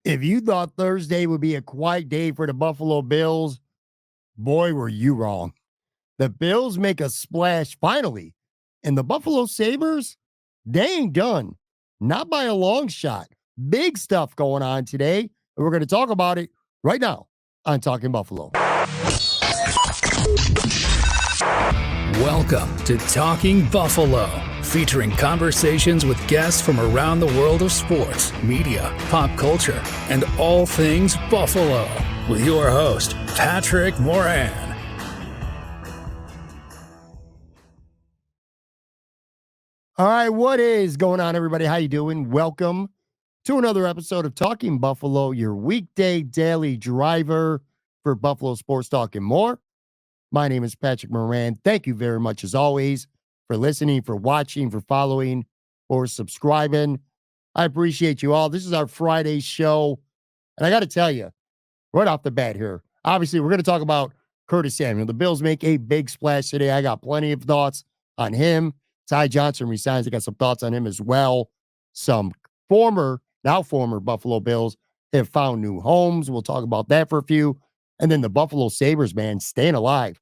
If you thought Thursday would be a quiet day for the Buffalo Bills, boy, were you wrong. The Bills make a splash finally, and the Buffalo Sabres, they ain't done. Not by a long shot. Big stuff going on today, and we're going to talk about it right now on Talking Buffalo. Welcome to Talking Buffalo, featuring conversations with guests from around the world of sports, media, pop culture, and all things Buffalo, with your host, Patrick Moran. All right, what is going on, everybody? How you doing? Welcome to another episode of Talking Buffalo, your weekday daily driver for Buffalo sports talk and more. My name is Patrick Moran. Thank you very much, as always, for listening, for watching, for following, or subscribing. I appreciate you all. This is our Friday show, and I got to tell you, right off the bat here, obviously, we're going to talk about Curtis Samuel. The Bills make a big splash today. I got plenty of thoughts on him. Ty Johnson resigns. I got some thoughts on him as well. Some now former Buffalo Bills have found new homes. We'll talk about that for a few. And then the Buffalo Sabres, man, staying alive.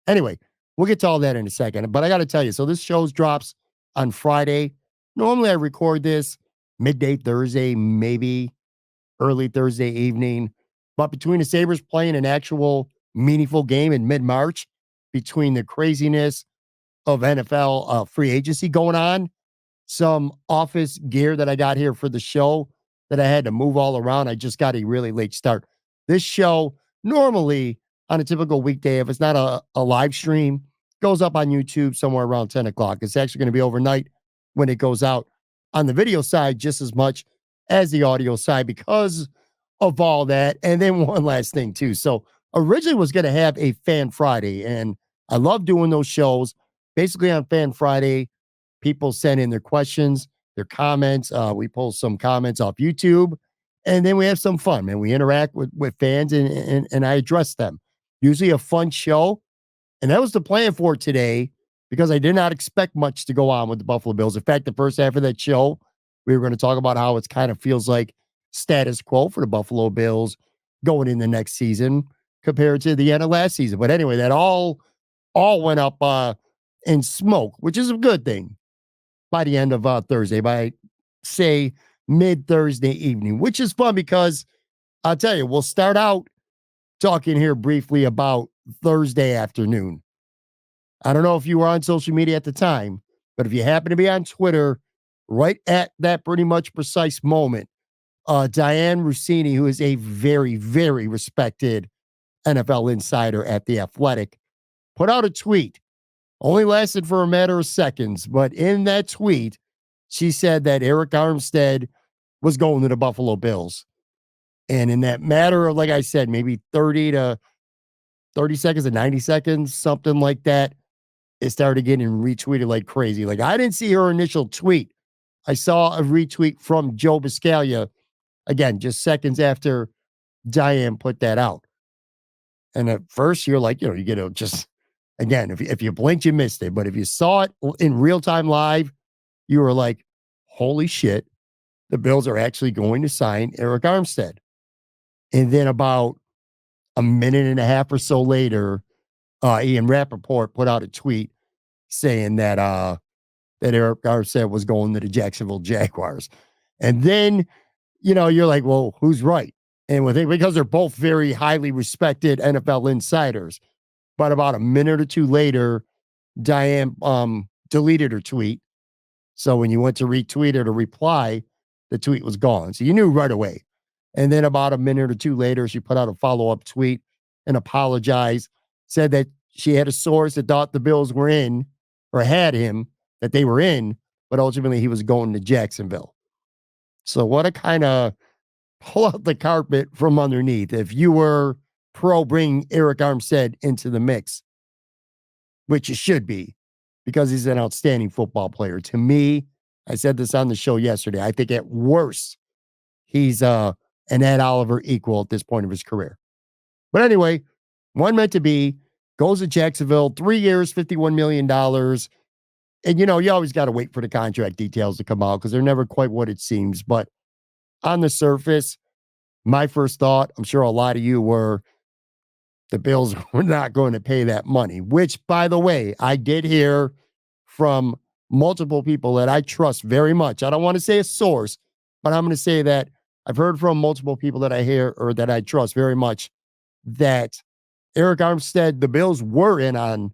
Anyway, we'll get to all that in a second. But I got to tell you, so this show drops on Friday. Normally I record this midday Thursday, maybe early Thursday evening. But between the Sabres playing an actual meaningful game in mid-March, between the craziness of NFL free agency going on, some office gear that I got here for the show that I had to move all around, I just got a really late start. This show, normally on a typical weekday, if it's not a live stream, goes up on YouTube somewhere around 10 o'clock. It's actually going to be overnight when it goes out on the video side just as much as the audio side because of all that. And then one last thing, too. So originally was going to have a Fan Friday, and I love doing those shows. Basically on Fan Friday, people send in their questions, their comments. We pull some comments off YouTube, and then we have some fun, man. We interact with fans, and I address them. Usually a fun show, and that was the plan for today because I did not expect much to go on with the Buffalo Bills. In fact, the first half of that show, we were going to talk about how it kind of feels like status quo for the Buffalo Bills going in the next season compared to the end of last season. But anyway, that all went up in smoke, which is a good thing by the end of Thursday, by say mid-Thursday evening, which is fun because I'll tell you, we'll start out talking here briefly about Thursday afternoon. I don't know if you were on social media at the time, but if you happen to be on Twitter right at that pretty much precise moment, Diane Rossini, who is a very, very respected NFL insider at The Athletic, put out a tweet. Only lasted for a matter of seconds, but in that tweet, she said that Eric Armstead was going to the Buffalo Bills. And in that matter of, like I said, maybe 30 seconds to 90 seconds, something like that, it started getting retweeted like crazy. Like, I didn't see her initial tweet. I saw a retweet from Joe Biscaglia, again, just seconds after Diane put that out. And at first, you're like, you get to just... Again, if you blinked, you missed it. But if you saw it in real time live, you were like, holy shit, the Bills are actually going to sign Eric Armstead. And then about a minute and a half or so later, Ian Rappaport put out a tweet saying that Eric Armstead was going to the Jacksonville Jaguars. And then, you're like, well, who's right? And because they're both very highly respected NFL insiders. But about a minute or two later, Diane deleted her tweet. So when you went to retweet or to reply, the tweet was gone. So you knew right away. And then about a minute or two later, she put out a follow-up tweet and apologized, said that she had a source that thought the Bills were in, or had him, that they were in, but ultimately he was going to Jacksonville. So what a kind of pull out the carpet from underneath. If you were pro bringing Eric Armstead into the mix, which you should be, because he's an outstanding football player. To me, I said this on the show yesterday, I think at worst, he's an Ed Oliver equal at this point of his career. But anyway, one meant to be, goes to Jacksonville, 3 years, $51 million. And, you always got to wait for the contract details to come out because they're never quite what it seems. But on the surface, my first thought, I'm sure a lot of you were, the Bills were not going to pay that money, which, by the way, I did hear from multiple people that I trust very much. I don't want to say a source, but I'm going to say that I've heard from multiple people that I hear or that I trust very much that Eric Armstead, the Bills were in on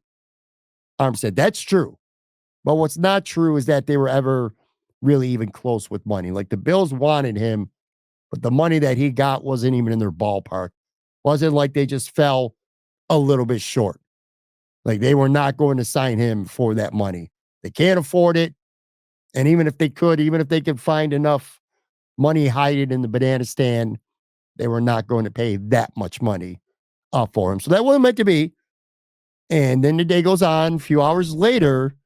Armstead. That's true. But what's not true is that they were ever really even close with money. Like the Bills wanted him, but the money that he got wasn't even in their ballpark. Wasn't like they just fell a little bit short. Like they were not going to sign him for that money. They can't afford it. And even if they could, even if they could find enough money hiding in the banana stand, they were not going to pay that much money for him. So that wasn't meant to be. And then the day goes on. A few hours later,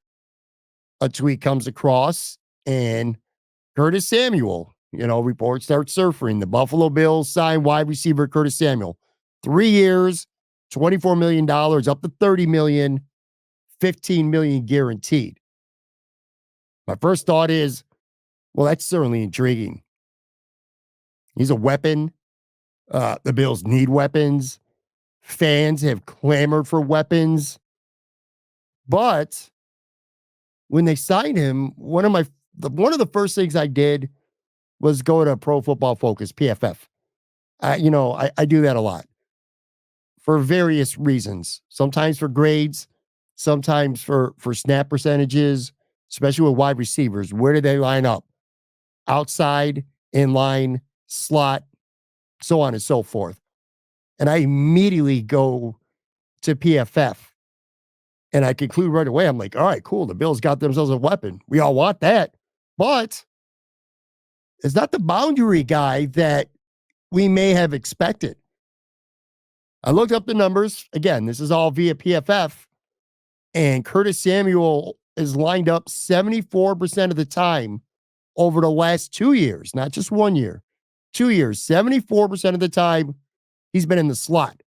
a tweet comes across and Curtis Samuel, reports start surfing. The Buffalo Bills signed wide receiver Curtis Samuel. 3 years, $24 million, up to $30 million, $15 million guaranteed. My first thought is, well, that's certainly intriguing. He's a weapon. The Bills need weapons. Fans have clamored for weapons. But when they signed him, one of the first things I did was go to Pro Football Focus, PFF. I do that a lot for various reasons. Sometimes for grades, sometimes for snap percentages, especially with wide receivers. Where do they line up? Outside, in line, slot, so on and so forth. And I immediately go to PFF and I conclude right away. I'm like, all right, cool. The Bills got themselves a weapon. We all want that. But it's not the boundary guy that we may have expected. I looked up the numbers. Again, this is all via PFF. And Curtis Samuel is lined up 74% of the time over the last 2 years, not just 1 year. 2 years, 74% of the time, he's been in the slot.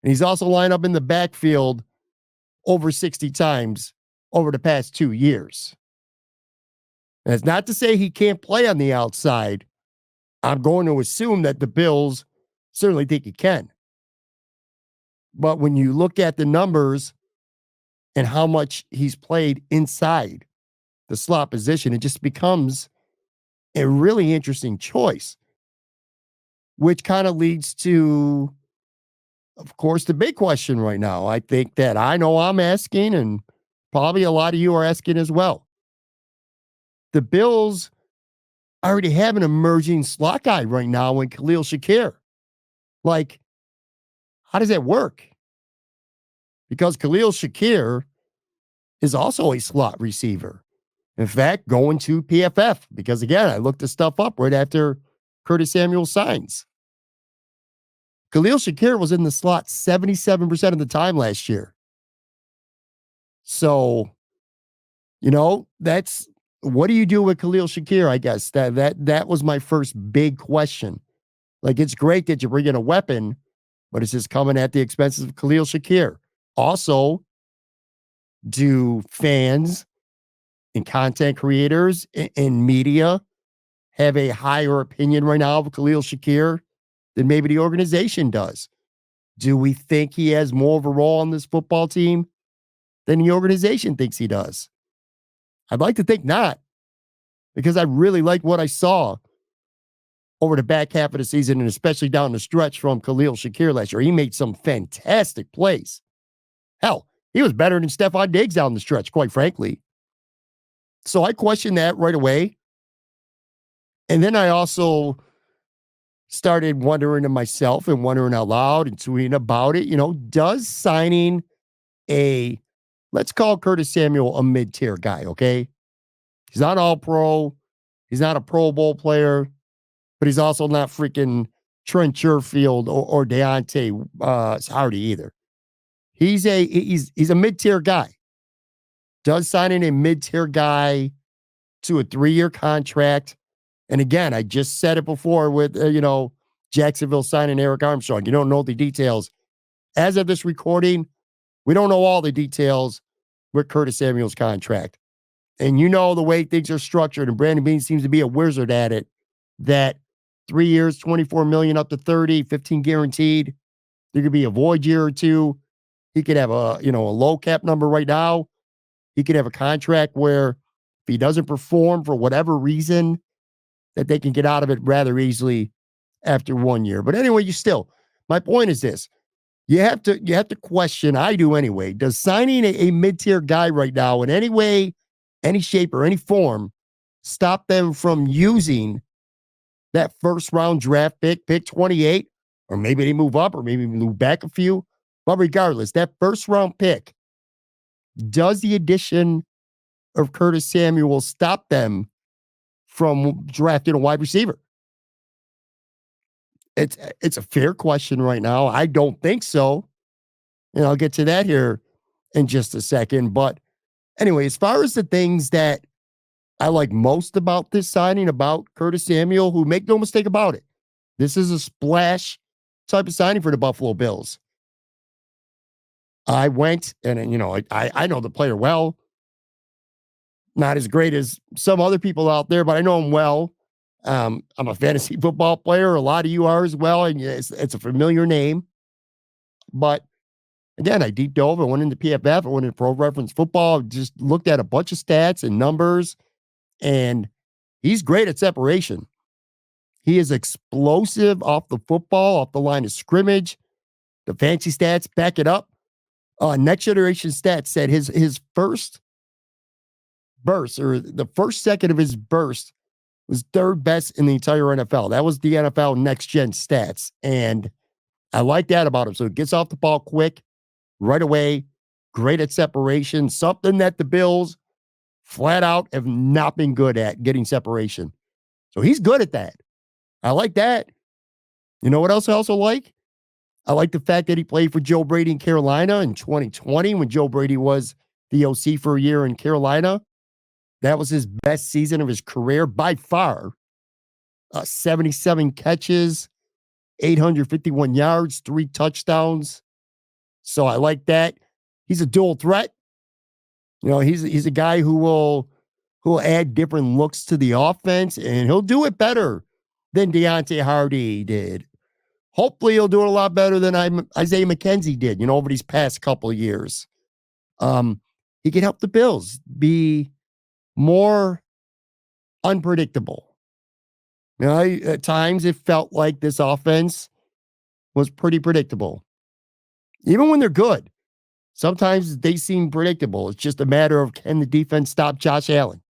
And he's also lined up in the backfield over 60 times over the past 2 years. And it's not to say he can't play on the outside. I'm going to assume that the Bills certainly think he can. But when you look at the numbers and how much he's played inside the slot position, it just becomes a really interesting choice, which kind of leads to, of course, the big question right now. I think that I know I'm asking, and probably a lot of you are asking as well. The Bills already have an emerging slot guy right now in Khalil Shaker. Like, how does that work? Because Khalil Shaker is also a slot receiver. In fact, going to PFF, because again, I looked this stuff up right after Curtis Samuel signs. Khalil Shaker was in the slot 77% of the time last year. So, that's, what do you do with Khalil Shaker? I guess that was my first big question. Like, it's great that you bring in a weapon, but it's just coming at the expenses of Khalil Shaker. Also, do fans and content creators and media have a higher opinion right now of Khalil Shaker than maybe the organization does? Do we think he has more of a role on this football team than the organization thinks he does? I'd like to think not, because I really like what I saw over the back half of the season, and especially down the stretch from Khalil Shaker last year. He made some fantastic plays. Hell, he was better than Stephon Diggs down the stretch, quite frankly. So I questioned that right away. And then I also started wondering to myself and wondering out loud and tweeting about it, does signing let's call Curtis Samuel a mid-tier guy, okay? He's not all pro. He's not a Pro Bowl player, but he's also not freaking Trent Sherfield or Deontay Hardy either. He's a mid-tier guy. Does signing a mid-tier guy to a 3-year contract. And again, I just said it before with, Jacksonville signing Eric Armstrong. You don't know the details. As of this recording, we don't know all the details with Curtis Samuel's contract. And the way things are structured, and Brandon Beane seems to be a wizard at it. that 3 years, 24 million up to 30, 15 guaranteed. There could be a void year or two. He could have a low cap number right now. He could have a contract where if he doesn't perform for whatever reason, that they can get out of it rather easily after 1 year. But anyway, my point is this. You have to question, I do anyway, does signing a mid-tier guy right now in any way, any shape, or any form stop them from using that first round draft pick 28, or maybe they move up, or maybe move back a few. But regardless, that first round pick, does the addition of Curtis Samuel stop them from drafting a wide receiver? It's a fair question right now. I don't think so. And I'll get to that here in just a second. But anyway, as far as the things that I like most about this signing, about Curtis Samuel, who, make no mistake about it, this is a splash type of signing for the Buffalo Bills. I went and, I know the player well. Not as great as some other people out there, but I know him well. I'm a fantasy football player. A lot of you are as well. And it's a familiar name. But again, I deep dove. I went into PFF. I went into Pro Reference Football. Just looked at a bunch of stats and numbers. And he's great at separation. He is explosive off the football, off the line of scrimmage. The fancy stats back it up. Next Generation Stats said his first burst, or the first second of his burst, was third best in the entire NFL. That was the NFL Next Gen Stats. And I like that about him. So he gets off the ball quick, right away, great at separation, something that the Bills flat out have not been good at, getting separation. So he's good at that. I like that. You know what else I also like? I like the fact that he played for Joe Brady in Carolina in 2020 when Joe Brady was the OC for a year in Carolina. That was his best season of his career by far. 77 catches, 851 yards, 3 touchdowns. So I like that. He's a dual threat. He's a guy who will add different looks to the offense, and he'll do it better than Deontay Hardy did. Hopefully he'll do it a lot better than Isaiah McKenzie did, over these past couple of years. He can help the Bills be more unpredictable. At times it felt like this offense was pretty predictable. Even when they're good, sometimes they seem predictable. It's just a matter of, can the defense stop Josh Allen?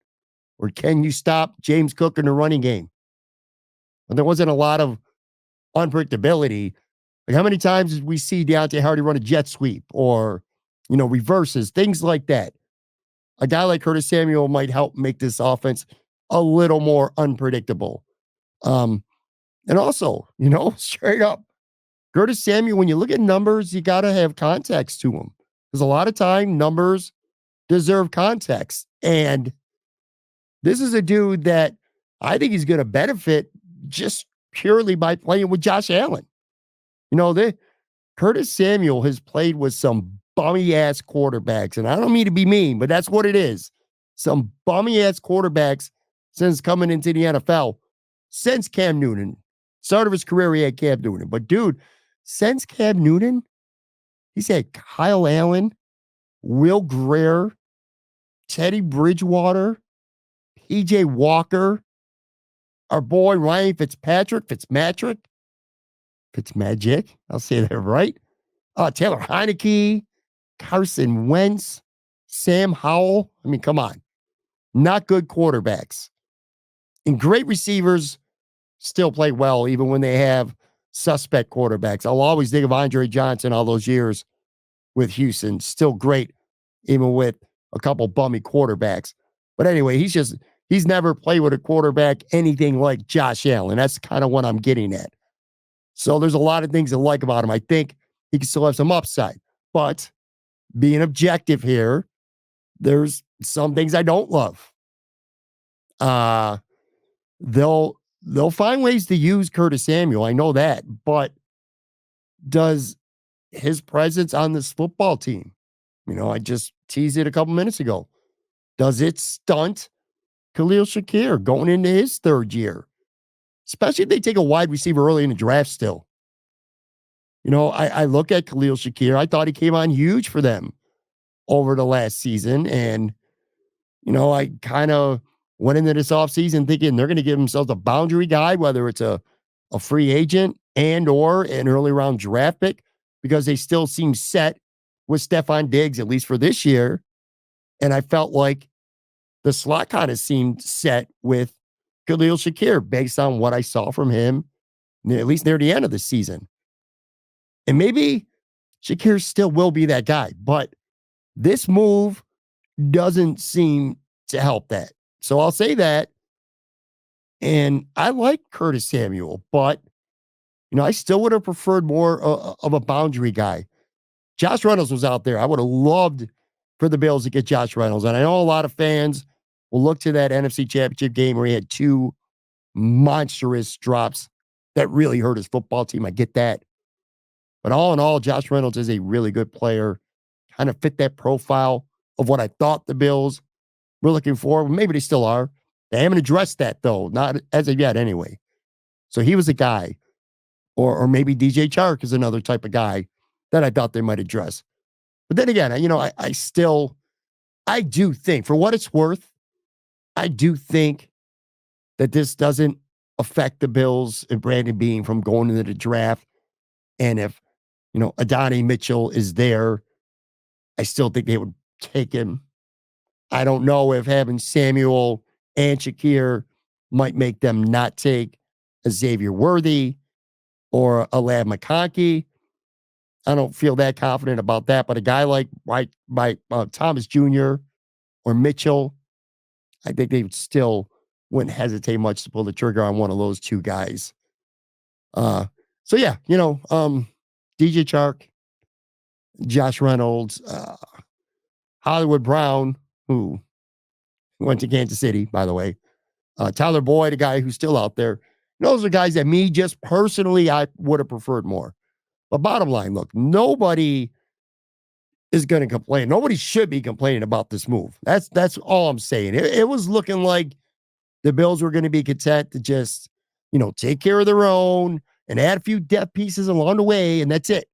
Or can you stop James Cook in the running game? But there wasn't a lot of unpredictability. Like, how many times did we see Deontay Hardy run a jet sweep or, reverses, things like that? A guy like Curtis Samuel might help make this offense a little more unpredictable. And also, straight up, Curtis Samuel, when you look at numbers, you got to have context to them. Because a lot of time, numbers deserve context. And this is a dude that I think he's going to benefit just purely by playing with Josh Allen. Curtis Samuel has played with some bummy-ass quarterbacks. And I don't mean to be mean, but that's what it is. Some bummy-ass quarterbacks since coming into the NFL, since Cam Newton. Start of his career, he had Cam Newton. But, dude, since Cam Newton, he's had Kyle Allen, Will Grier, Teddy Bridgewater, PJ Walker, our boy Ryan Fitzmagic, I'll say that right. Taylor Heineke, Carson Wentz, Sam Howell. I mean, come on. Not good quarterbacks. And great receivers still play well, even when they have suspect quarterbacks. I'll always think of Andre Johnson all those years with Houston. Still great, even with a couple bummy quarterbacks. But anyway, he's never played with a quarterback anything like Josh Allen. That's kind of what I'm getting at. So there's a lot of things I like about him. I think he can still have some upside. But being objective here, there's some things I don't love. They'll find ways to use Curtis Samuel. I know that. But does his presence on this football team, I just teased it a couple minutes ago, does it stunt Khalil Shaker going into his third year? especially if they take a wide receiver early in the draft still. I look at Khalil Shaker. I thought he came on huge for them over the last season. And, I kind of went into this offseason thinking they're going to give themselves a boundary guy, whether it's a free agent and or an early round draft pick, because they still seem set with Stephon Diggs, at least for this year. And I felt like the slot kind of seemed set with Khalil Shaker based on what I saw from him, at least near the end of the season. And maybe Shakir still will be that guy, but this move doesn't seem to help that. So I'll say that. And I like Curtis Samuel, but I still would have preferred more of a boundary guy. Josh Reynolds was out there. I would have loved for the Bills to get Josh Reynolds. And I know a lot of fans will look to that NFC Championship game where he had two monstrous drops that really hurt his football team. I get that. But all in all, Josh Reynolds is a really good player. Kind of fit that profile of what I thought the Bills were looking for. Maybe they still are. They haven't addressed that, though, not as of yet anyway. So he was a guy. Or maybe DJ Chark is another type of guy that I thought they might address. But then again, I do think, for what it's worth, I do think that this doesn't affect the Bills and Brandon Beane from going into the draft. And if, Adonai Mitchell is there, I still think they would take him. I don't know if having Samuel and Shakir might make them not take a Xavier Worthy or a Ladd McConkey. I don't feel that confident about that. But a guy like Thomas Jr. or Mitchell, I think they still wouldn't hesitate much to pull the trigger on one of those two guys. So yeah, DJ Chark, Josh Reynolds, Hollywood Brown, who went to Kansas City, by the way. Tyler Boyd, a guy who's still out there. Those are guys that me just personally, I would have preferred more. But bottom line, look, nobody is going to complain. Nobody should be complaining about this move. That's all I'm saying. It was looking like the Bills were going to be content to just, take care of their own and add a few depth pieces along the way, and that's it.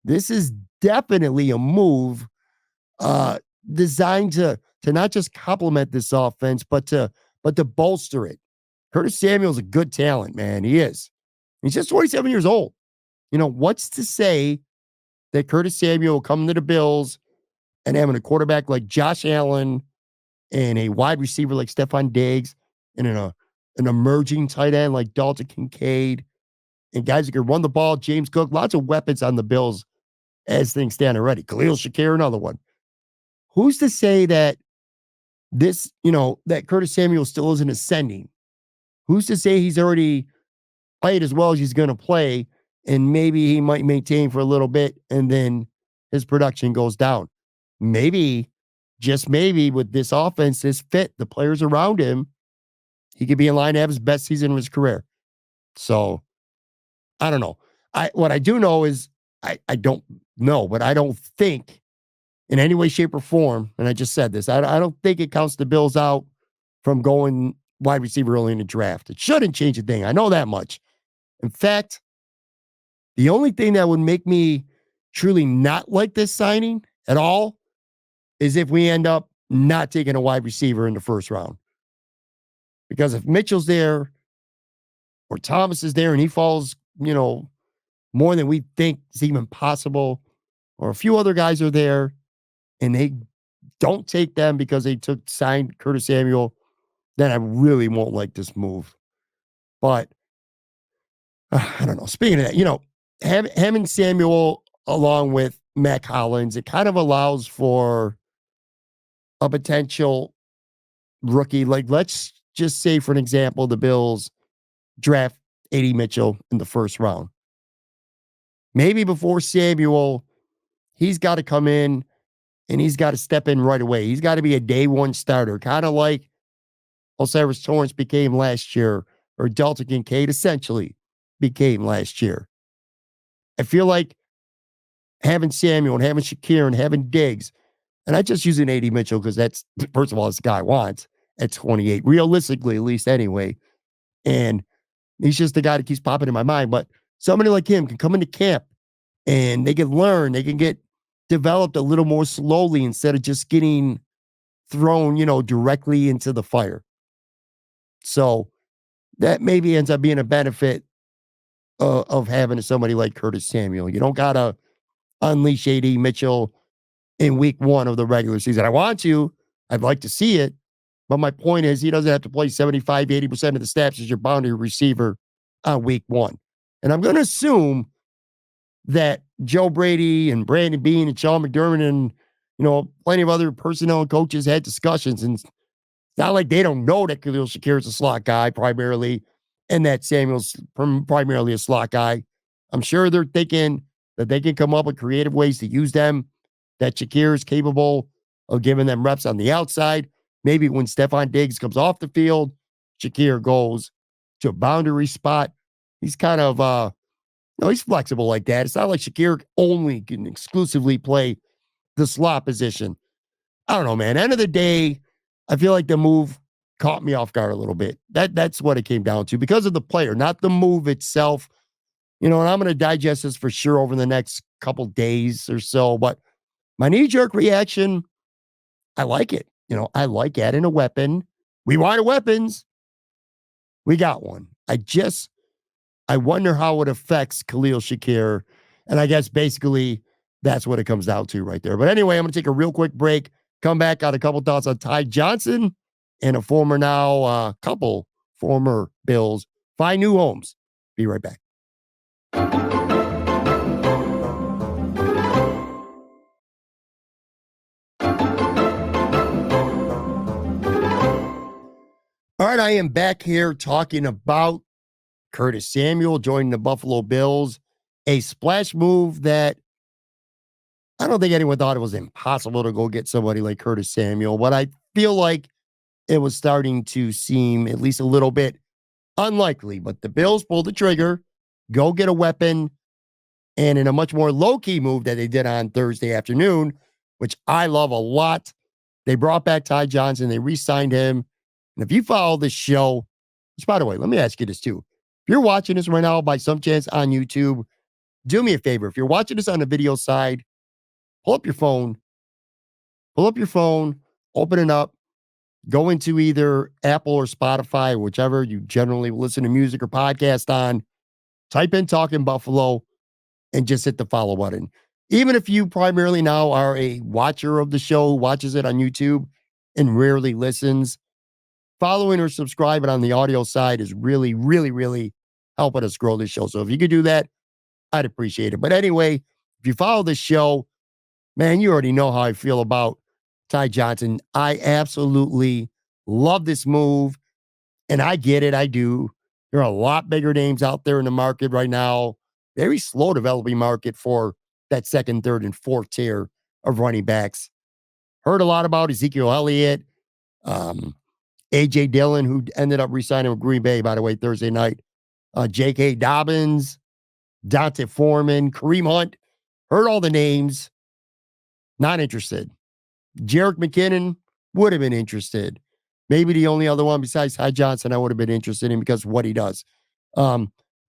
This is definitely a move designed to not just complement this offense, but to bolster it. Curtis Samuel's a good talent, man. He is. He's just 27 years old. What's to say that Curtis Samuel will come to the Bills and having a quarterback like Josh Allen and a wide receiver like Stephon Diggs and an emerging tight end like Dalton Kincaid and guys who can run the ball, James Cook, lots of weapons on the Bills as things stand already. Khalil Shaker, another one. Who's to say that this, that Curtis Samuel still isn't ascending? Who's to say he's already played as well as he's going to play and maybe he might maintain for a little bit and then his production goes down? Maybe, just maybe with this offense, this fit, the players around him, he could be in line to have his best season of his career. So I don't know. What I do know is I don't know, but I don't think in any way, shape, or form, and I just said this, I don't think it counts the Bills out from going wide receiver early in the draft. It shouldn't change a thing. I know that much. In fact, the only thing that would make me truly not like this signing at all is if we end up not taking a wide receiver in the first round. Because if Mitchell's there or Thomas is there and he falls, more than we think is even possible, or a few other guys are there and they don't take them because they signed Curtis Samuel, then I really won't like this move. But I don't know. Speaking of that, having Samuel along with Matt Collins, it kind of allows for a potential rookie. Like, let's just say, for an example, the Bills draft A.D. Mitchell in the first round. Maybe before Samuel, he's got to come in and he's got to step in right away. He's got to be a day one starter, kind of like Osiris Torrance became last year, or Dalton Kincaid essentially became last year. I feel like having Samuel and having Shakir and having Diggs, and I just using A.D. Mitchell because that's, first of all, that's the guy I want at 28, realistically, at least anyway. And He's just the guy that keeps popping in my mind. But somebody like him can come into camp and they can learn, they can get developed a little more slowly instead of just getting thrown, directly into the fire. So that maybe ends up being a benefit of having somebody like Curtis Samuel. You don't got to unleash AD Mitchell in week one of the regular season. I want to, I'd like to see it. But my point is, he doesn't have to play 75, 80% of the snaps as your boundary receiver on week one. And I'm going to assume that Joe Brady and Brandon Beane and Sean McDermott and, plenty of other personnel and coaches had discussions. And it's not like they don't know that Khalil Shaker is a slot guy primarily and that Samuel's primarily a slot guy. I'm sure they're thinking that they can come up with creative ways to use them, that Shaker is capable of giving them reps on the outside. Maybe when Stephon Diggs comes off the field, Shaker goes to a boundary spot. He's kind of, he's flexible like that. It's not like Shaker only can exclusively play the slot position. I don't know, man. End of the day, I feel like the move caught me off guard a little bit. That's what it came down to because of the player, not the move itself. And I'm going to digest this for sure over the next couple days or so. But my knee-jerk reaction, I like it. I like adding a weapon. We wanted weapons. We got one. I wonder how it affects Khalil Shaker. And I guess basically that's what it comes down to right there. But anyway, I'm going to take a real quick break. Come back, got a couple thoughts on Ty Johnson and a couple former Bills find new homes. Be right back. All right, I am back here talking about Curtis Samuel joining the Buffalo Bills, a splash move that I don't think anyone thought it was impossible to go get somebody like Curtis Samuel, but I feel like it was starting to seem at least a little bit unlikely. But the Bills pulled the trigger, go get a weapon, and in a much more low-key move that they did on Thursday afternoon, which I love a lot, they brought back Ty Johnson, they re-signed him. And if you follow this show, which by the way, let me ask you this too. If you're watching this right now by some chance on YouTube, do me a favor. If you're watching this on the video side, pull up your phone, open it up, go into either Apple or Spotify, or whichever you generally listen to music or podcast on, type in Talking Buffalo, and just hit the follow button. Even if you primarily now are a watcher of the show, watches it on YouTube and rarely listens, following or subscribing on the audio side is really, really, really helping us grow this show. So if you could do that, I'd appreciate it. But anyway, if you follow this show, man, you already know how I feel about Ty Johnson. I absolutely love this move, and I get it. I do. There are a lot bigger names out there in the market right now. Very slow developing market for that second, third, and fourth tier of running backs. Heard a lot about Ezekiel Elliott, A.J. Dillon, who ended up re-signing with Green Bay, by the way, Thursday night. J.K. Dobbins, Dante Foreman, Kareem Hunt. Heard all the names. Not interested. Jerick McKinnon would have been interested. Maybe the only other one besides Ty Johnson I would have been interested in because of what he does.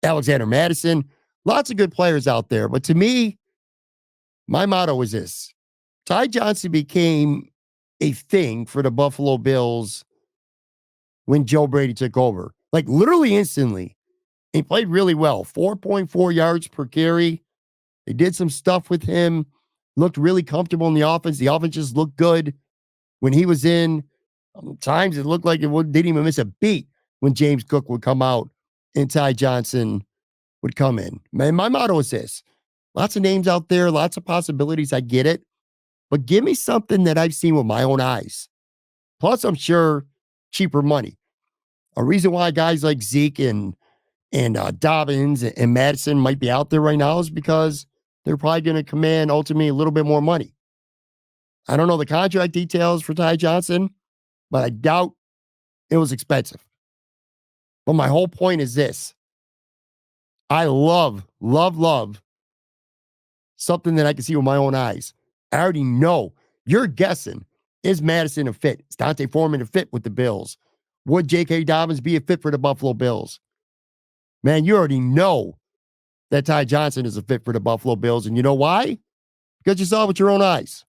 Alexander Madison. Lots of good players out there. But to me, my motto is this. Ty Johnson became a thing for the Buffalo Bills when Joe Brady took over. Like literally instantly. He played really well. 4.4 yards per carry. They did some stuff with him. Looked really comfortable in the offense. The offense just looked good when he was in. Times it looked like it didn't even miss a beat when James Cook would come out and Ty Johnson would come in. Man, my motto is this. Lots of names out there, lots of possibilities. I get it. But give me something that I've seen with my own eyes. Plus, I'm sure cheaper money. A reason why guys like Zeke and Dobbins and Madison might be out there right now is because they're probably going to command ultimately a little bit more money. I don't know the contract details for Ty Johnson, but I doubt it was expensive. But my whole point is this. I love something that I can see with my own eyes. I already know. You're guessing. Is Madison a fit? Is Dante Foreman a fit with the Bills? Would J.K. Dobbins be a fit for the Buffalo Bills? man, you already know that Ty Johnson is a fit for the Buffalo Bills. And you know why? Because you saw it with your own eyes.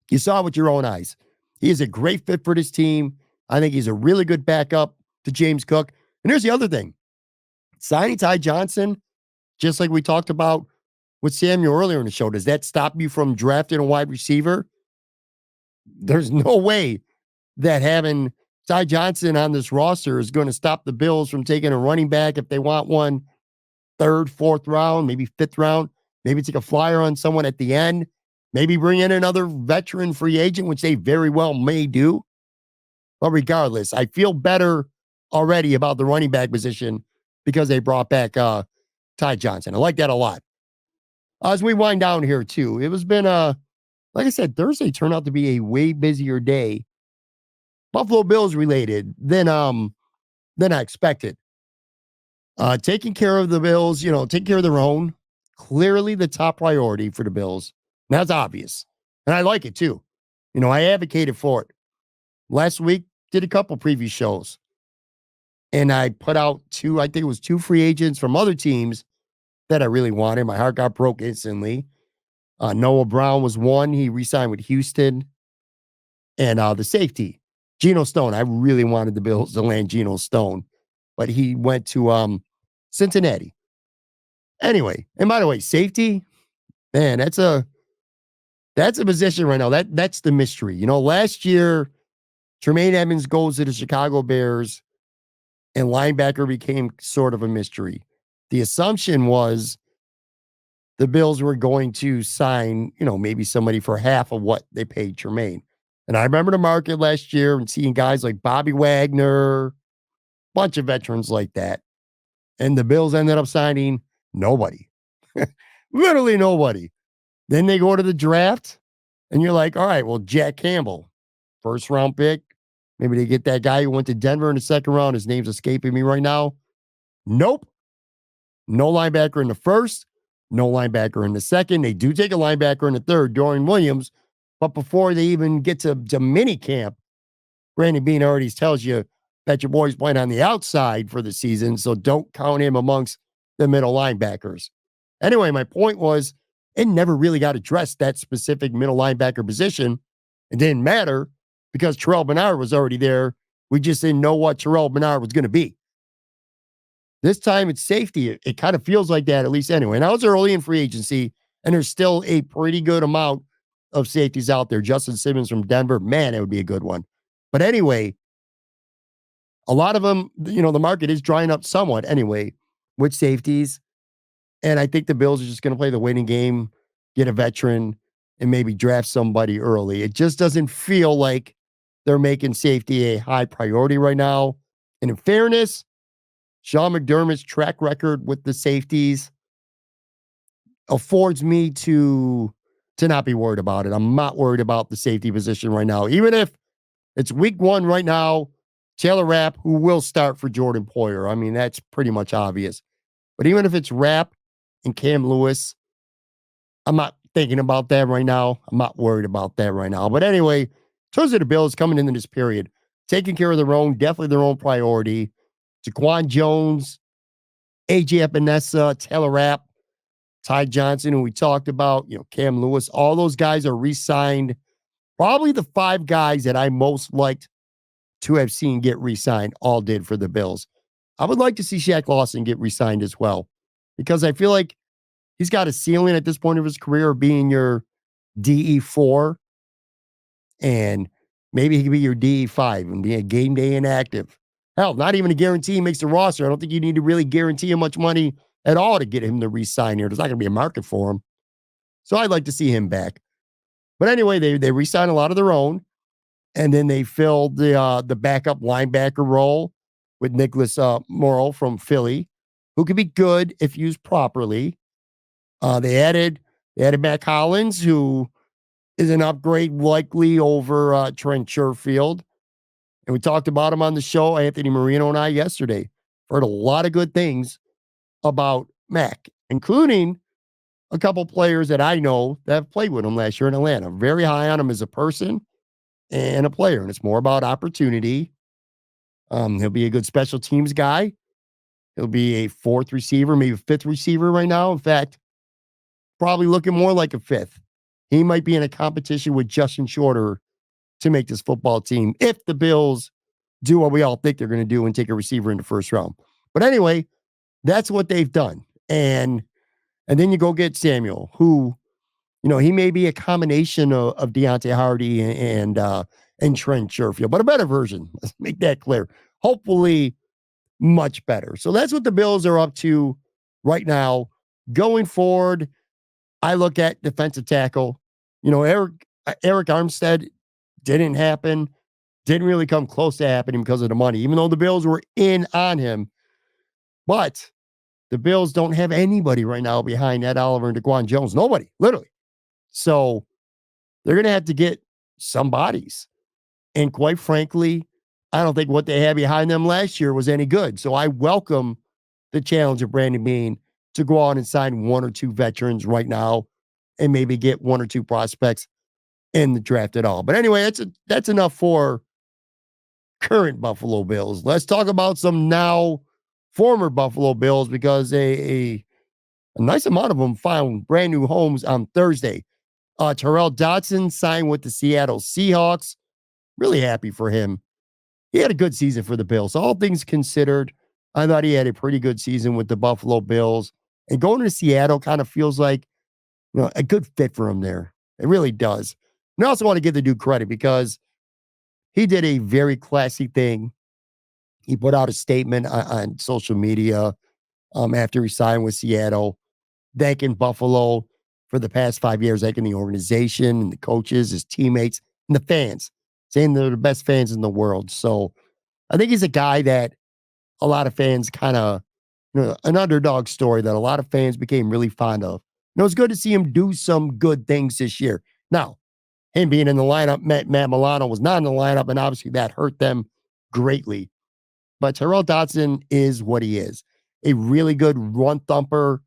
You saw it with your own eyes. He is a great fit for this team. I think he's a really good backup to James Cook. And here's the other thing. Signing Ty Johnson, just like we talked about with Samuel earlier in the show, does that stop you from drafting a wide receiver? There's no way that having Ty Johnson on this roster is going to stop the Bills from taking a running back if they want one third, fourth round, maybe fifth round. Maybe take a flyer on someone at the end. Maybe bring in another veteran free agent, which they very well may do. But regardless, I feel better already about the running back position because they brought back Ty Johnson. I like that a lot. As we wind down here, too, it was been like I said, Thursday turned out to be a way busier day, Buffalo Bills related, than I expected. Taking care of the Bills, taking care of their own, clearly the top priority for the Bills. And that's obvious. And I like it too. I advocated for it. Last week, did a couple preview shows. And I put out I think it was two free agents from other teams that I really wanted. My heart got broke instantly. Noah Brown was one. He re-signed with Houston. And the safety, Geno Stone. I really wanted the Bills to land Geno Stone, but he went to Cincinnati. Anyway, and by the way, safety, man, that's a position right now. That's the mystery. Last year, Tremaine Edmonds goes to the Chicago Bears, and linebacker became sort of a mystery. The assumption was the Bills were going to sign, maybe somebody for half of what they paid Tremaine. And I remember the market last year and seeing guys like Bobby Wagner, bunch of veterans like that. And the Bills ended up signing nobody. Literally nobody. Then they go to the draft, and you're like, all right, well, Jack Campbell, first round pick. Maybe they get that guy who went to Denver in the second round. His name's escaping me right now. Nope. No linebacker in the first, no linebacker in the second. They do take a linebacker in the third, Dorian Williams. But before they even get to mini camp, Brandon Beane already tells you that your boy's playing on the outside for the season, so don't count him amongst the middle linebackers. Anyway, my point was it never really got addressed, that specific middle linebacker position. It didn't matter because Terrell Bernard was already there. We just didn't know what Terrell Bernard was going to be. This time it's safety. It kind of feels like that, at least anyway. Now it's early in free agency, and there's still a pretty good amount of safeties out there. Justin Simmons from Denver, man, it would be a good one. But anyway, a lot of them, the market is drying up somewhat anyway with safeties. And I think the Bills are just going to play the waiting game, get a veteran, and maybe draft somebody early. It just doesn't feel like they're making safety a high priority right now. And in fairness, Sean McDermott's track record with the safeties affords me to not be worried about it. I'm not worried about the safety position right now. Even if it's week one right now, Taylor Rapp, who will start for Jordan Poyer. I mean, that's pretty much obvious. But even if it's Rapp and Cam Lewis, I'm not thinking about that right now. I'm not worried about that right now. But anyway, in terms of the Bills coming into this period, taking care of their own, definitely their own priority. Jaquan Jones, AJ Epinesa, Taylor Rapp, Ty Johnson, who we talked about, Cam Lewis, all those guys are re-signed. Probably the five guys that I most liked to have seen get re-signed all did for the Bills. I would like to see Shaq Lawson get re-signed as well, because I feel like he's got a ceiling at this point of his career of being your DE4, and maybe he could be your DE5 and be a game day inactive. Hell, not even a guarantee he makes the roster. I don't think you need to really guarantee him much money at all to get him to re-sign here. There's not going to be a market for him. So I'd like to see him back. But anyway, they re-signed a lot of their own, and then they filled the backup linebacker role with Nicholas Morrow from Philly, who could be good if used properly. They added Matt Collins, who is an upgrade likely over Trent Sherfield. And we talked about him on the show, Anthony Marino and I, yesterday. Heard a lot of good things about Mac, including a couple players that I know that have played with him last year in Atlanta. Very high on him as a person and a player. And it's more about opportunity. He'll be a good special teams guy. He'll be a fourth receiver, maybe fifth receiver right now. In fact, probably looking more like a fifth. He might be in a competition with Justin Shorter to make this football team if the Bills do what we all think they're going to do and take a receiver in the first round. But anyway, that's what they've done. And then you go get Samuel, who, he may be a combination of Deontay Hardy and Trent Sherfield, but a better version. Let's make that clear. Hopefully, much better. So that's what the Bills are up to right now. Going forward, I look at defensive tackle. Eric Armstead didn't happen. Didn't really come close to happening because of the money, even though the Bills were in on him. But the Bills don't have anybody right now behind Ed Oliver and DaQuan Jones. Nobody, literally. So they're going to have to get some bodies. And quite frankly, I don't think what they had behind them last year was any good. So I welcome the challenge of Brandon Beane to go out and sign one or two veterans right now and maybe get one or two prospects in the draft at all. But anyway, that's enough for current Buffalo Bills. Let's talk about some now former Buffalo Bills, because a nice amount of them found brand new homes on Thursday. Terrell Dodson signed with the Seattle Seahawks. Really happy for him. He had a good season for the Bills. All things considered, I thought he had a pretty good season with the Buffalo Bills. And going to Seattle kind of feels like, a good fit for him there. It really does. And I also want to give the dude credit because he did a very classy thing. He put out a statement on social media after he signed with Seattle, thanking Buffalo for the past 5 years, thanking the organization and the coaches, his teammates, and the fans, saying they're the best fans in the world. So I think he's a guy that a lot of fans kind of, an underdog story that a lot of fans became really fond of. It's good to see him do some good things this year. Now, him being in the lineup, Matt Milano was not in the lineup, and obviously that hurt them greatly. But Terrell Dodson is what he is. A really good run thumper,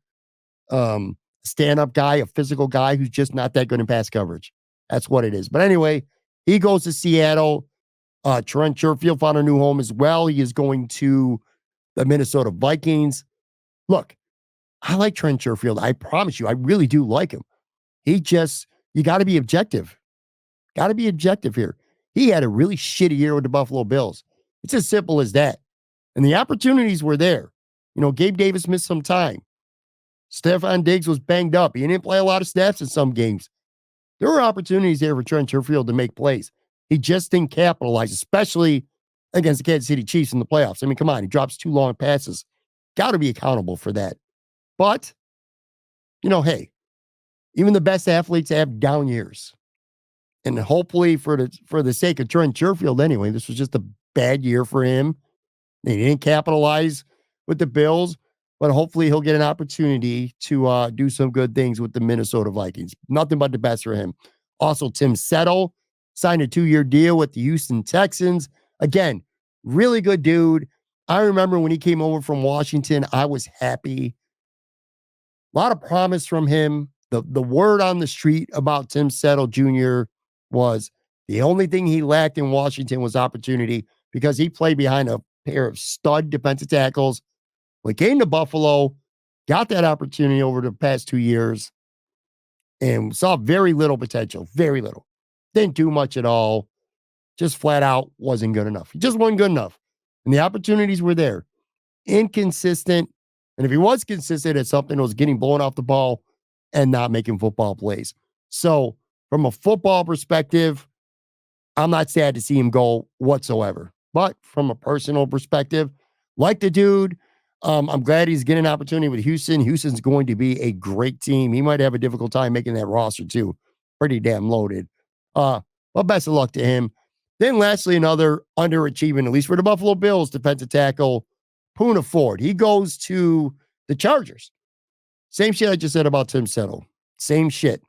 stand-up guy, a physical guy who's just not that good in pass coverage. That's what it is. But anyway, he goes to Seattle. Trent Sherfield found a new home as well. He is going to the Minnesota Vikings. Look, I like Trent Sherfield. I promise you, I really do like him. You got to be objective. Got to be objective here. He had a really shitty year with the Buffalo Bills. It's as simple as that. And the opportunities were there. Gabe Davis missed some time. Stephon Diggs was banged up. He didn't play a lot of snaps in some games. There were opportunities there for Trent Sherfield to make plays. He just didn't capitalize, especially against the Kansas City Chiefs in the playoffs. I mean, come on, he drops 2 long passes. Got to be accountable for that. But, hey, even the best athletes have down years. And hopefully for the sake of Trent Sherfield anyway, this was just a bad year for him. He didn't capitalize with the Bills, but hopefully he'll get an opportunity to do some good things with the Minnesota Vikings. Nothing but the best for him. Also, Tim Settle signed a 2-year deal with the Houston Texans. Again, really good dude. I remember when he came over from Washington, I was happy. A lot of promise from him. The word on the street about Tim Settle Jr. was the only thing he lacked in Washington was opportunity, because he played behind a pair of stud defensive tackles. When he came to Buffalo, got that opportunity over the past 2 years, and saw very little potential. Very little. Didn't do much at all. Just flat out wasn't good enough. He just wasn't good enough. And the opportunities were there. Inconsistent. And if he was consistent at something, it was getting blown off the ball and not making football plays. So from a football perspective, I'm not sad to see him go whatsoever. But from a personal perspective, like the dude, I'm glad he's getting an opportunity with Houston. Houston's going to be a great team. He might have a difficult time making that roster too. Pretty damn loaded. But best of luck to him. Then lastly, another underachieving, at least for the Buffalo Bills, defensive tackle, Poona Ford. He goes to the Chargers. Same shit I just said about Tim Settle. Same shit.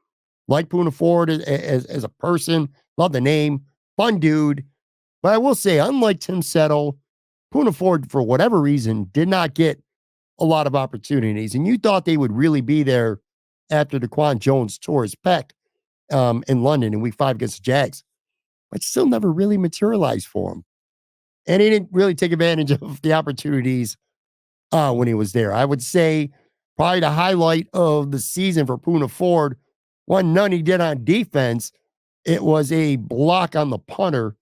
Like Poona Ford as a person. Love the name. Fun dude. But I will say, unlike Tim Settle, Poona Ford, for whatever reason, did not get a lot of opportunities. And you thought they would really be there after DaQuan Jones tore his pec in London in week 5 against the Jags. But still never really materialized for him. and he didn't really take advantage of the opportunities when he was there. I would say probably the highlight of the season for Puna Ford, one none he did on defense. It was a block on the punter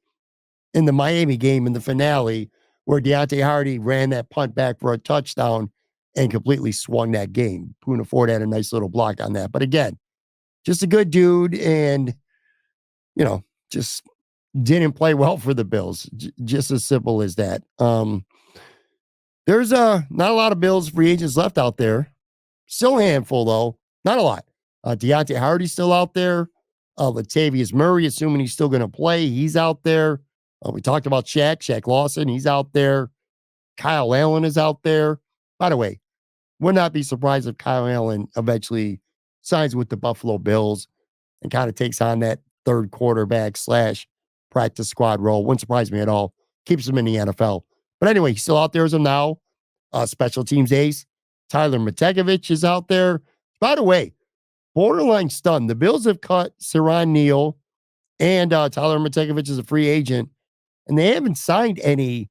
in the Miami game in the finale where Deontay Hardy ran that punt back for a touchdown and completely swung that game. Puna Ford had a nice little block on that. But again, just a good dude and, just didn't play well for the Bills. Just as simple as that. There's not a lot of Bills free agents left out there. Still a handful, though. Not a lot. Deontay Hardy's still out there. Latavius Murray, assuming he's still going to play, he's out there. We talked about Shaq Lawson, he's out there. Kyle Allen is out there. By the way, would not be surprised if Kyle Allen eventually signs with the Buffalo Bills and kind of takes on that third quarterback / practice squad role. Wouldn't surprise me at all. Keeps him in the NFL. But anyway, he's still out there as of now. Special teams ace. Tyler Matekovich is out there. By the way, borderline stunned. The Bills have cut Siran Neal and Tyler Matekovich is a free agent, and they haven't signed any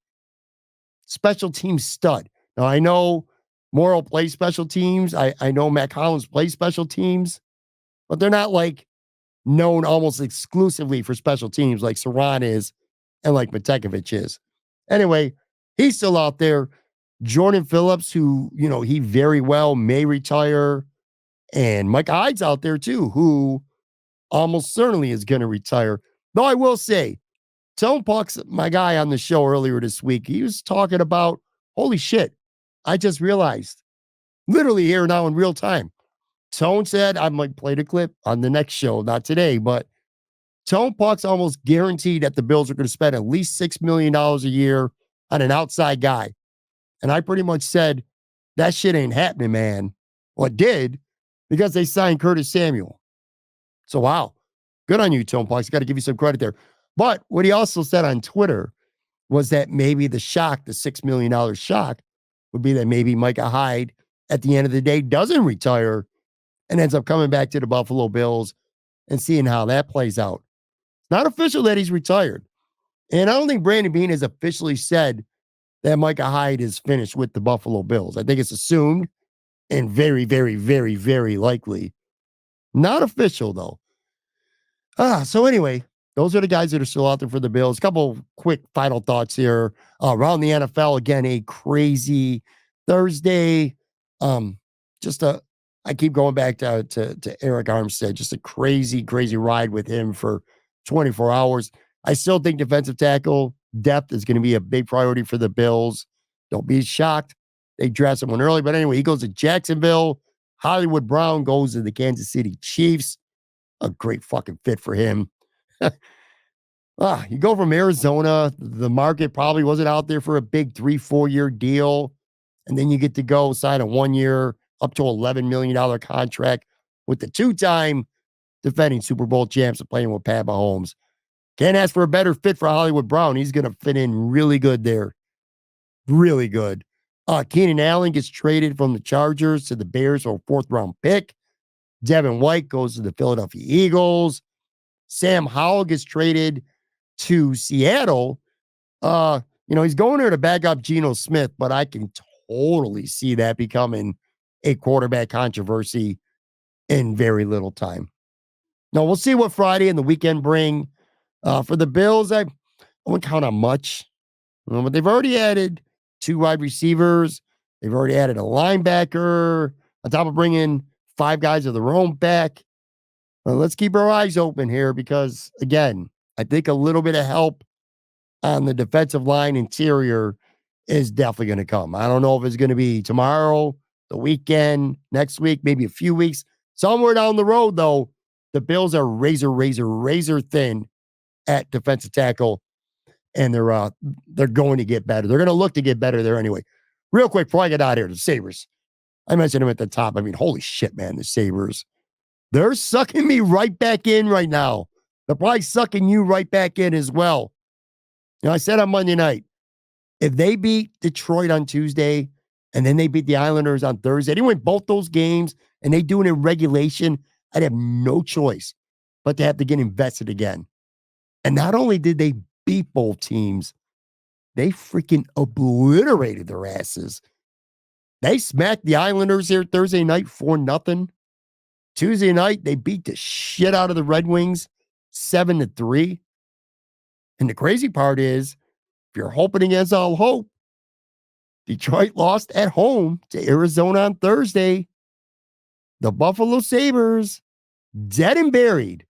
special team stud. Now, I know Morrow plays special teams. I know Matt Collins plays special teams, but they're not like known almost exclusively for special teams like Siran is and like Matekovich is. Anyway, he's still out there. Jordan Phillips, who, he very well may retire. And Mike Hyde's out there too, who almost certainly is going to retire. Though I will say, Tone Puck's my guy on the show earlier this week. He was talking about, holy shit, I just realized, literally here now in real time. Tone said, I might play the clip on the next show, not today, but Tone Puck's almost guaranteed that the Bills are going to spend at least $6 million a year on an outside guy. And I pretty much said, that shit ain't happening, man. Well, it did, because they signed Curtis Samuel. So, wow. Good on you, Tone Puck. Got to give you some credit there. But what he also said on Twitter was that maybe the shock, the $6 million shock, would be that maybe Micah Hyde, at the end of the day, doesn't retire and ends up coming back to the Buffalo Bills and seeing how that plays out. It's not official that he's retired. And I don't think Brandon Beane has officially said that Micah Hyde is finished with the Buffalo Bills. I think it's assumed and very, very, very, very likely. Not official, though. So anyway, those are the guys that are still out there for the Bills. A couple quick final thoughts here. Around the NFL, again, a crazy Thursday. I keep going back to Eric Armstead. Just a crazy, crazy ride with him for 24 hours. I still think defensive tackle depth is going to be a big priority for the Bills. Don't be shocked. They draft someone early. But anyway, he goes to Jacksonville. Hollywood Brown goes to the Kansas City Chiefs. A great fucking fit for him. You go from Arizona. The market probably wasn't out there for a big 3-4 year deal. And then you get to go sign a 1 year, up to $11 million contract with the 2-time defending Super Bowl champs and playing with Pat Mahomes. Can't ask for a better fit for Hollywood Brown. He's going to fit in really good there. Really good. Keenan Allen gets traded from the Chargers to the Bears for a 4th round pick. Devin White goes to the Philadelphia Eagles. Sam Howell gets traded to Seattle. He's going there to back up Geno Smith, but I can totally see that becoming a quarterback controversy in very little time. Now, we'll see what Friday and the weekend bring. For the Bills, I won't count on much. But they've already added 2 wide receivers. They've already added a linebacker on top of bringing 5 guys of their own back. Let's keep our eyes open here because, again, I think a little bit of help on the defensive line interior is definitely going to come. I don't know if it's going to be tomorrow, the weekend, next week, maybe a few weeks. Somewhere down the road, though, the Bills are razor thin at defensive tackle, and they're going to get better. They're going to look to get better there anyway. Real quick, before I get out of here, the Sabres. I mentioned them at the top. I mean, holy shit, man, the Sabres. They're sucking me right back in right now. They're probably sucking you right back in as well. I said on Monday night, if they beat Detroit on Tuesday and then they beat the Islanders on Thursday, they win both those games and they do it in regulation, I'd have no choice but to have to get invested again. And not only did they beat both teams, They freaking obliterated their asses. They smacked the Islanders here Thursday night 4-0. Tuesday night, they beat the shit out of the Red Wings 7-3. And the crazy part is, if you're hoping against all hope, Detroit lost at home to Arizona on Thursday. The Buffalo Sabres, dead and buried,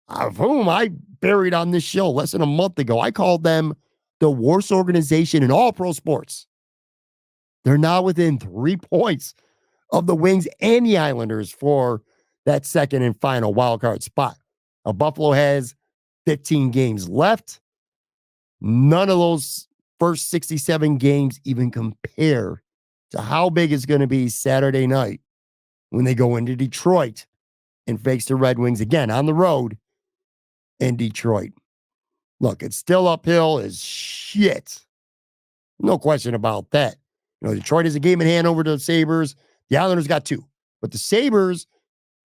of whom I buried on this show less than a month ago. I called them the worst organization in all pro sports. They're now within 3 points of the Wings and the Islanders for that second and final wildcard spot. Now, Buffalo has 15 games left. None of those first 67 games even compare to how big it's going to be Saturday night when they go into Detroit and face the Red Wings again on the road in Detroit. Look, it's still uphill as shit. No question about that. Detroit has a game in hand over the Sabres. The Islanders got 2. But the Sabres,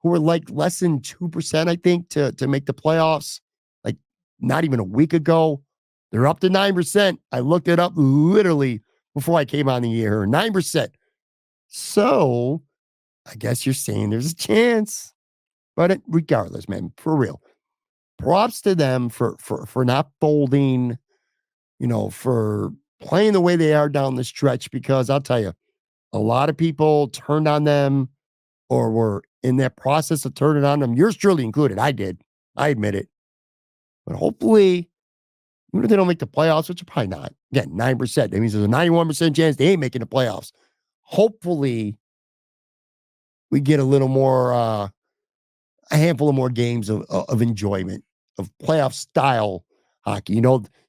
who were like less than 2%, I think, to make the playoffs, like not even a week ago, they're up to 9%. I looked it up literally before I came on the air. 9%. So I guess you're saying there's a chance. But regardless, man, for real, props to them for not folding, for playing the way they are down the stretch, because I'll tell you, a lot of people turned on them or were in that process of turning on them. Yours truly included. I did. I admit it. But hopefully, even if they don't make the playoffs, which are probably not, again, 9%, that means there's a 91% chance they ain't making the playoffs. Hopefully, we get a little more, a handful of more games of enjoyment, of playoff style hockey.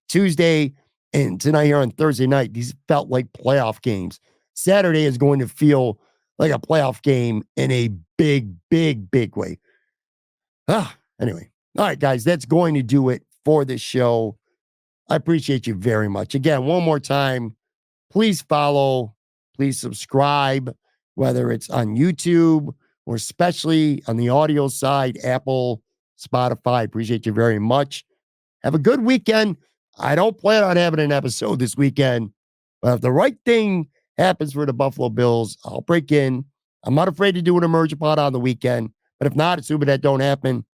Tuesday and tonight here on Thursday night, these felt like playoff games. Saturday is going to feel like a playoff game in a big, big, big way. Anyway. All right, guys, that's going to do it for this show. I appreciate you very much. Again, one more time, please follow, please subscribe, whether it's on YouTube or especially on the audio side, Apple, Spotify. Appreciate you very much. Have a good weekend. I don't plan on having an episode this weekend, but if the right thing happens for the Buffalo Bills, I'll break in. I'm not afraid to do an emergent pod on the weekend, but if not, assuming that don't happen,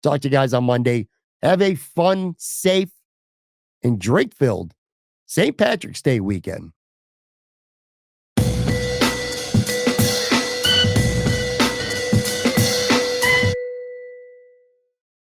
talk to you guys on Monday. Have a fun, safe, and drink-filled St. Patrick's Day weekend.